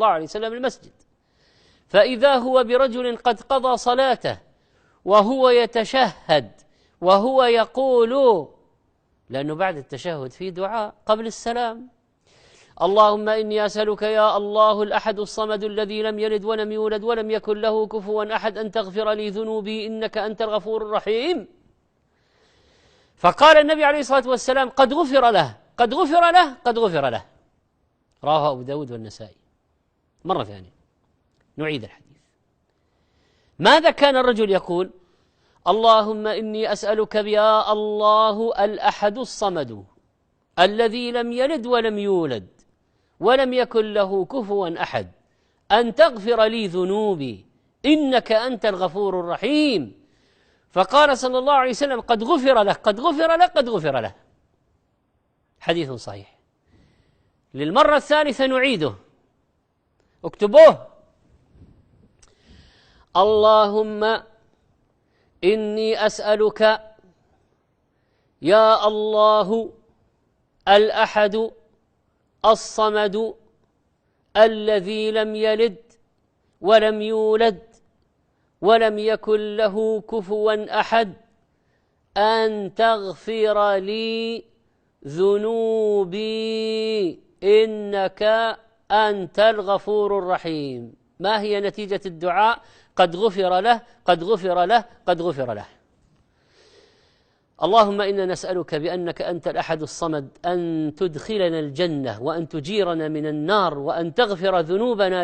الله عليه وسلم المسجد، فإذا هو برجل قد قضى صلاته وهو يتشهد وهو يقول، لأنه بعد التشهد في دعاء قبل السلام: اللهم إني أسألك يا الله الأحد الصمد الذي لم يلد ولم يولد ولم يكن له كفوا أحد أن تغفر لي ذنوبي إنك أنت الغفور الرحيم. فقال النبي عليه الصلاة والسلام: قد غفر له، قد غفر له، قد غفر له. رواه أبو داود والنسائي. مرة ثانية نعيد الحديث. ماذا كان الرجل يقول؟ اللهم إني أسألك يا الله الأحد الصمد الذي لم يلد ولم يولد ولم يكن له كفوا أحد أن تغفر لي ذنوبي إنك أنت الغفور الرحيم. فقال صلى الله عليه وسلم: قد غفر له، قد غفر له، قد غفر له. حديث صحيح. للمرة الثالثة نعيده، اكتبوه: اللهم إني أسألك يا الله الأحد الصمد الذي لم يلد ولم يولد ولم يكن له كفوا أحد أن تغفر لي ذنوبي إنك أنت الغفور الرحيم. ما هي نتيجة الدعاء؟ قد غفر له، قد غفر له، قد غفر له. اللهم إنا نسألك بأنك أنت الأحد الصمد أن تدخلنا الجنة وأن تجيرنا من النار وأن تغفر ذنوبنا